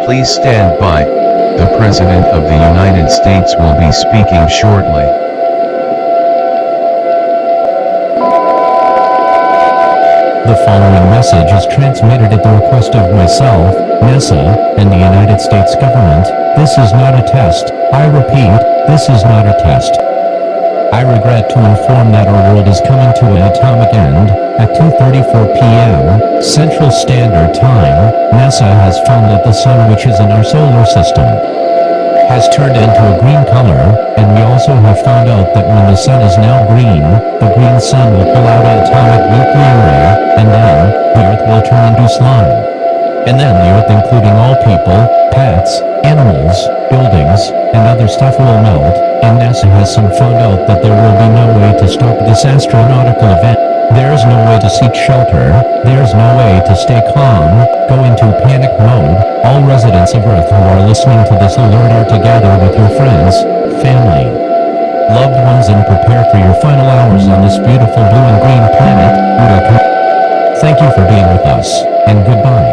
Please stand by. The President of the United States will be speaking shortly. The following message is transmitted at the request of myself, NASA, and the United States government. This is not a test. I repeat, this is not a test. I regret to inform that our world is coming to an atomic end. At 2:34 p.m. Central Standard Time, NASA has found that the sun, which is in our solar system, has turned into a green color, and we also have found out that when the sun is now green, the green sun will pull out an atomic nuclear ray, and then the Earth will turn into slime. And then the Earth, including all people, pets, animals, buildings, and other stuff will melt, and NASA has found out that there will be no way to stop this astronautical event. There is no way to seek shelter, there is no way to stay calm, go into panic mode. All residents of Earth who are listening to this alert are to gather with your friends, family, loved ones, and prepare for your final hours on this beautiful blue and green planet. Thank you for being with us, and goodbye.